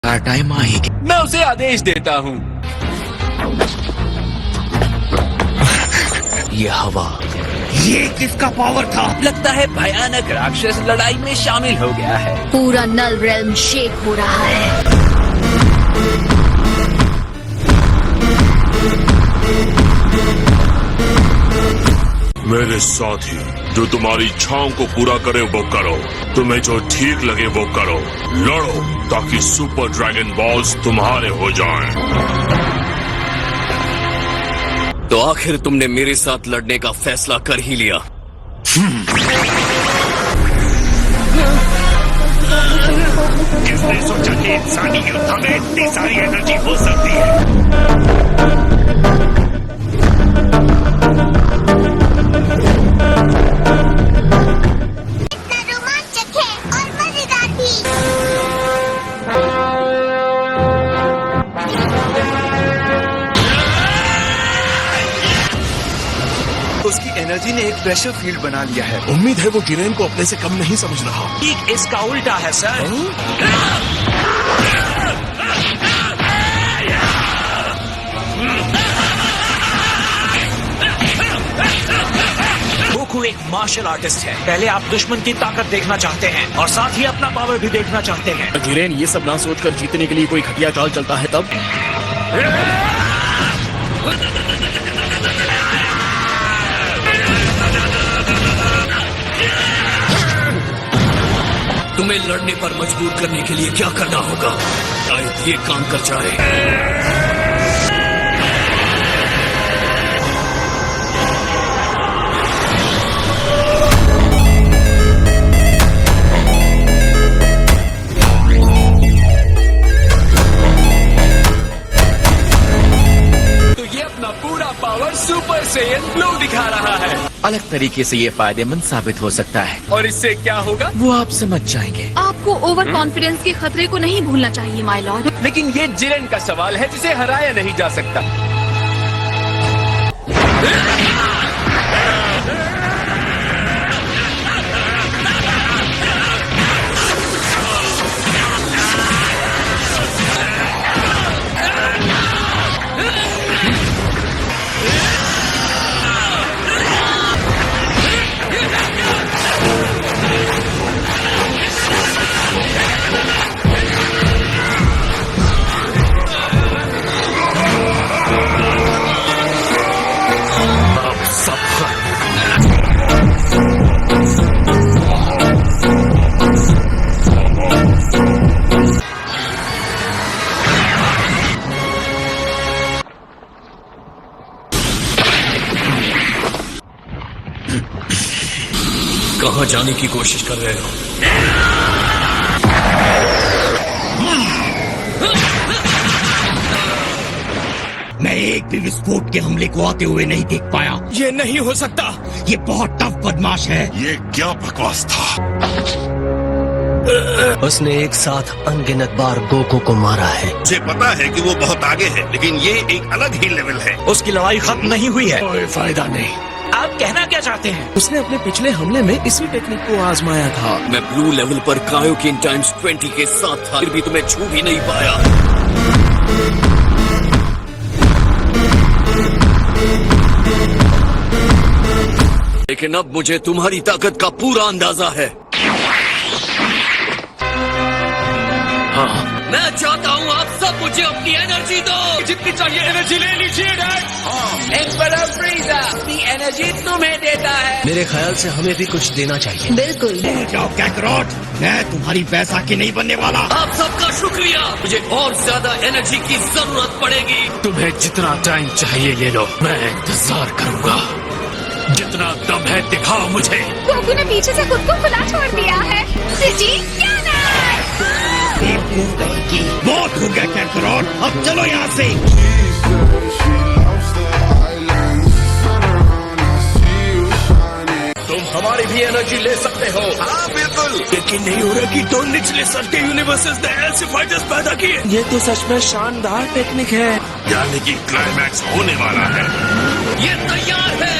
मैं उसे आदेश देता हूँ। ये हवा, ये किसका पावर था? लगता है भयानक राक्षस लड़ाई में शामिल हो गया है। पूरा नल रेल्म शेक हो रहा है। मेरे साथी, जो तुम्हारी इच्छाओं को पूरा करे वो करो, तुम्हें जो ठीक लगे वो करो, लड़ो ताकि सुपर ड्रैगन बॉल्स तुम्हारे हो जाएं। तो आखिर तुमने मेरे साथ लड़ने का फैसला कर ही लिया। किसने सोचा कि इंसानी युद्ध में इतनी सारी एनर्जी हो सकती है? उसकी एनर्जी ने एक प्रेशर फील्ड बना लिया है। उम्मीद है वो किरेन को अपने से कम नहीं समझ रहा। ठीक इसका उल्टा है सर। गोकू एक मार्शल आर्टिस्ट है। पहले आप दुश्मन की ताकत देखना चाहते हैं और साथ ही अपना पावर भी देखना चाहते हैं। किरेन ये सब ना सोचकर जीतने के लिए कोई घटिया चाल चलता है तब। तुम्हें लड़ने पर मजबूर करने के लिए क्या करना होगा? शायद ये काम कर जाए। तो ये अपना पूरा पावर सुपर सैयन ब्लू दिखा रहा है। अलग तरीके से ये फायदेमंद साबित हो सकता है। और इससे क्या होगा? वो आप समझ जाएंगे। आपको ओवर कॉन्फिडेंस के खतरे को नहीं भूलना चाहिए माय लॉर्ड। लेकिन ये जिरेन का सवाल है जिसे हराया नहीं जा सकता। कहाँ जाने की कोशिश कर रहे हो? मैं एक भी विस्फोट के हमले को आते हुए नहीं देख पाया। ये नहीं हो सकता। ये बहुत टफ बदमाश है। ये क्या बकवास था? उसने एक साथ अनगिनत बार गोकू को मारा है। मुझे पता है कि वो बहुत आगे है, लेकिन ये एक अलग ही लेवल है। उसकी लड़ाई खत्म नहीं हुई है। कोई फायदा नहीं। आप कहना क्या चाहते हैं? उसने अपने पिछले हमले में इसी टेक्निक को आजमाया था। मैं ब्लू लेवल पर कायोकिन टाइम्स 20 के साथ था, फिर भी तुम्हें छू भी नहीं पाया। लेकिन अब मुझे तुम्हारी ताकत का पूरा अंदाजा है। हाँ, मैं चाहता हूँ आप सब मुझे अपनी एनर्जी दो। जितनी चाहिए एनर्जी ले लीजिए डैड। एम्परर फ्रीजा अपनी एनर्जी तुम्हें देता है। मेरे ख्याल से हमें भी कुछ देना चाहिए। बिल्कुल। जाओ कैकरॉट, मैं तुम्हारी पैसा की नहीं बनने वाला। आप सबका शुक्रिया। मुझे और ज्यादा एनर्जी की जरूरत पड़ेगी। तुम्हें जितना टाइम चाहिए ले लो, मैं इंतजार करूंगा। जितना दम है दिखाओ मुझे। गोकू ने पीछे से खुद को खुला छोड़ दिया है। बहुत हो गया कैकरॉट, अब चलो यहाँ से। तुम हमारी भी एनर्जी ले सकते हो। हाँ बिल्कुल। यकीन नहीं हो रहा कि दो निचले स्तर के यूनिवर्सेस ने ऐसे फाइटर्स पैदा किए। ये तो सच में शानदार टेक्निक है। यानी कि क्लाइमैक्स होने वाला है। ये तैयार है।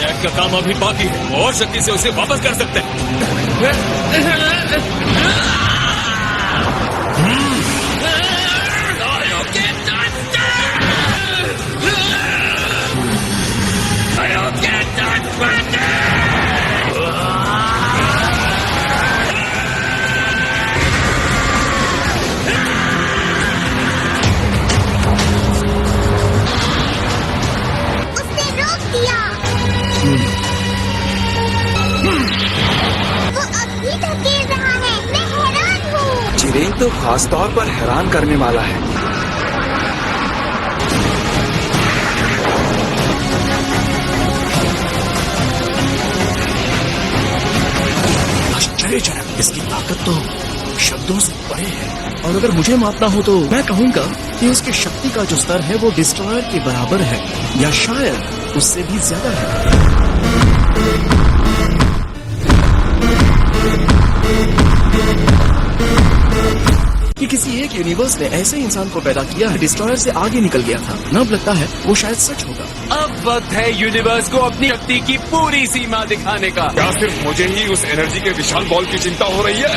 एक का काम अभी बाकी है और शक्ति से उसे वापस कर सकते हैं। उसने रोक दिया। वो अब भी धकेल रहा है। मैं हैरान हूँ। जिरेन तो खास तौर पर हैरान करने वाला है। आश्चर्यजनक, इसकी ताकत तो शब्दों से परे है। और अगर मुझे मापना हो तो मैं कहूंगा कि उसकी शक्ति का जो स्तर है वो डिस्ट्रॉयर के बराबर है, या शायद उससे भी ज्यादा है। कि किसी एक यूनिवर्स ने ऐसे इंसान को पैदा किया है डिस्ट्रॉयर से आगे निकल गया था। न लगता है वो शायद सच होगा। अब वक्त है यूनिवर्स को अपनी शक्ति की पूरी सीमा दिखाने का। क्या सिर्फ मुझे ही उस एनर्जी के विशाल बॉल की चिंता हो रही है?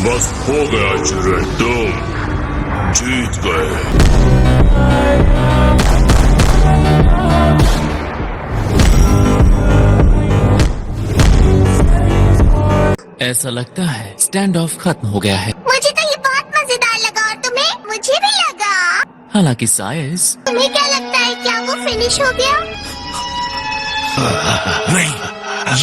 बस हो गया जिरेन, तुम जीत गए। ऐसा लगता है स्टैंड ऑफ खत्म हो गया है। मुझे तो ये बहुत मजेदार लगा और तुम्हें? मुझे भी लगा। हालांकि साइज तुम्हें क्या लगता है, क्या वो फिनिश हो गया? नहीं,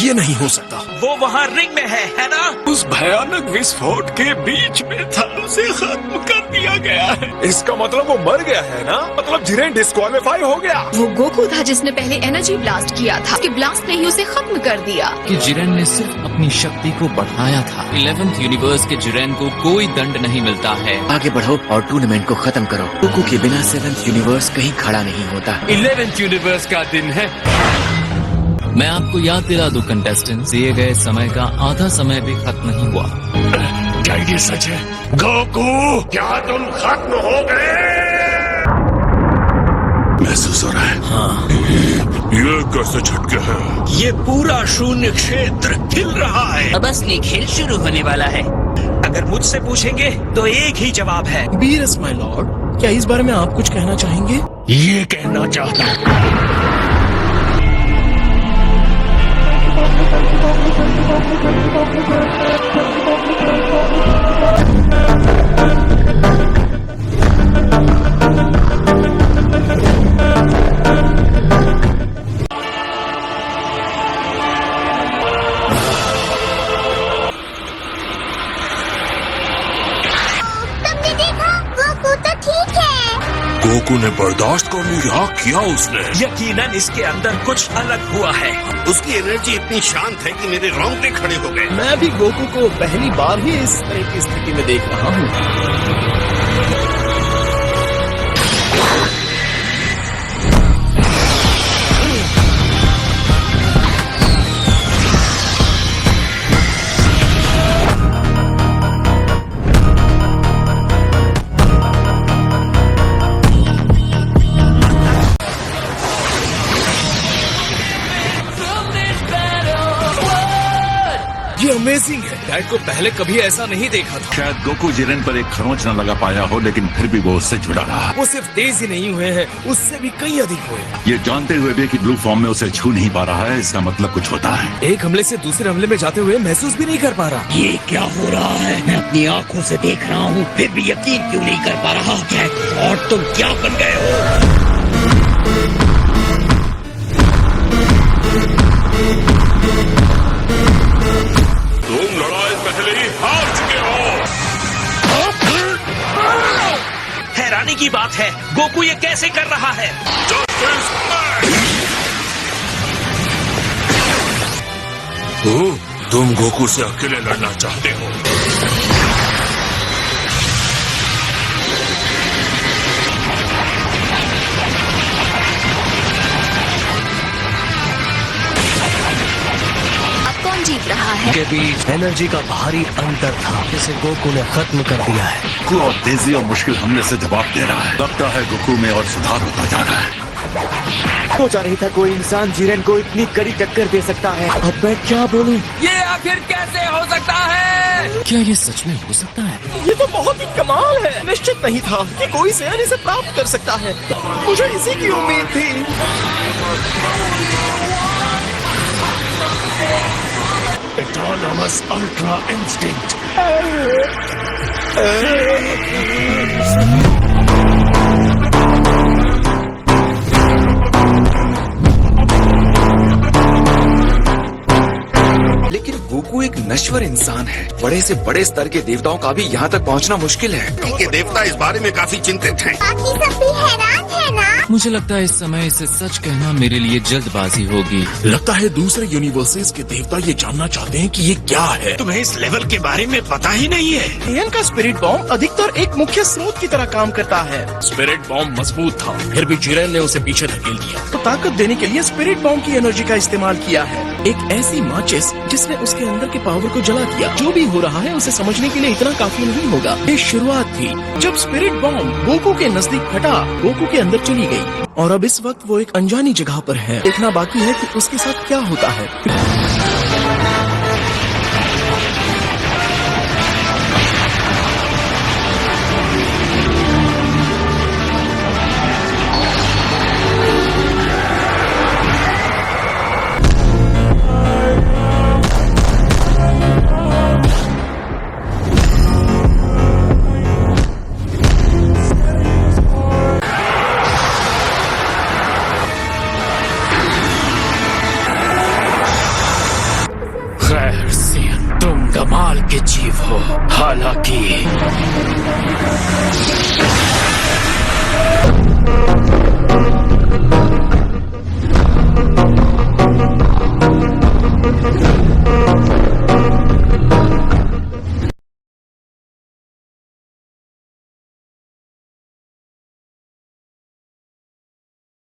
ये नहीं हो सकता। वो वहाँ रिंग में है ना? उस भयानक विस्फोट के बीच में था, उसे खत्म कर दिया गया है। इसका मतलब वो मर गया है ना? मतलब जिरेन डिस्क्वालीफाई हो गया। वो गोकू था जिसने पहले एनर्जी ब्लास्ट किया था। उसके ब्लास्ट ने ही उसे खत्म कर दिया। कि जिरेन ने सिर्फ अपनी शक्ति को बढ़ाया था। 11th यूनिवर्स के जिरेन को कोई दंड नहीं मिलता है। आगे बढ़ो और टूर्नामेंट को खत्म करो। गोकू के बिना 7th यूनिवर्स कहीं खड़ा नहीं होता। 11th यूनिवर्स का दिन है। मैं आपको याद दिला दूं कंटेस्टेंट, दिए गए समय का आधा समय भी खत्म नहीं हुआ। क्या ये सच है? गोकू, क्या तुम खत्म हो गए? महसूस हो रहा है। हाँ। ये कैसे झटके हैं? ये पूरा शून्य क्षेत्र हिल रहा है। अब असली खेल शुरू होने वाला है। अगर मुझसे पूछेंगे तो एक ही जवाब है। बीरस माय लॉर्ड, क्या इस बारे में आप कुछ कहना चाहेंगे? ये कहना चाहता हूँ। तुमने देखा, गोकू तो ठीक है। गोकू ने बर्दाश्त कर लिया, किया उसने। यकीनन इसके अंदर कुछ अलग हुआ है। उसकी एनर्जी इतनी शांत है कि मेरे रोंगटे खड़े हो गए। मैं भी गोकू को पहली बार ही इस तरह की स्थिति में देख रहा हूँ। ये अमेजिंग है। डैड को पहले कभी ऐसा नहीं देखा था। शायद गोकू जिरेन पर एक खरोंच न लगा पाया हो, लेकिन फिर भी वो उससे जुड़ा रहा। वो सिर्फ तेज ही नहीं हुए हैं, उससे भी कई अधिक हुए। ये जानते हुए भी कि ब्लू फॉर्म में उसे छू नहीं पा रहा है, इसका मतलब कुछ होता है। एक हमले से दूसरे हमले में जाते हुए महसूस भी नहीं कर पा रहा। ये क्या हो रहा है? मैं अपनी आंखों से देख रहा हूँ, फिर भी यकीन क्यों नहीं कर पा रहा? और तुम क्या बन गए हो? तुम लड़ाई पहले ही हार चुके हो। हैरानी की बात है, गोकू ये कैसे कर रहा है? तुम गोकू से अकेले लड़ना चाहते हो? रहा है। के बीच एनर्जी का भारी अंतर था जिसे गोकू ने खत्म कर दिया है। गोकू और तेजी और मुश्किल हमले से जवाब दे रहा है। लगता है गोकू में और सुधार होता जा रहा है। सोचा नहीं था कोई इंसान जिरेन को इतनी कड़ी टक्कर दे सकता है। अब मैं क्या बोलूं? ये आखिर कैसे हो सकता है? क्या ये सच में हो सकता है? ये तो बहुत ही कमाल है। निश्चित नहीं था कि कोई सेहन इसे प्राप्त कर सकता है। मुझे इसी की उम्मीद थी। Autonomous Ultra Instinct. लेकिन गोकू एक नश्वर इंसान है। बड़े से बड़े स्तर के देवताओं का भी यहाँ तक पहुँचना मुश्किल है। के देवता इस बारे में काफी चिंतित हैं। बाकी सब भी हैरान है ना। मुझे लगता है इस समय इसे सच कहना मेरे लिए जल्दबाजी होगी। लगता है दूसरे यूनिवर्सेस के देवता ये जानना चाहते हैं कि ये क्या है। तुम्हें इस लेवल के बारे में पता ही नहीं है। एन का स्पिरिट बॉम्ब अधिकतर एक मुख्य स्रोत की तरह काम करता है। स्पिरिट बॉम्ब मजबूत था, फिर भी जिरेन ने उसे पीछे धकेल दिया। तो ताकत देने के लिए स्पिरिट बॉम्ब की एनर्जी का इस्तेमाल किया है। एक ऐसी माचिस जिसने उसके अंदर के पावर को जला दिया। जो भी हो रहा है उसे समझने के लिए इतना काफी नहीं होगा। ये शुरुआत थी जब स्पिरिट बॉम्ब गोकू के नजदीक फटा, गोकू के अंदर चली गई और अब इस वक्त वो एक अनजानी जगह पर है। देखना बाकी है कि उसके साथ क्या होता है। खैर सियन, तुम कमाल के जीव हो। हालांकि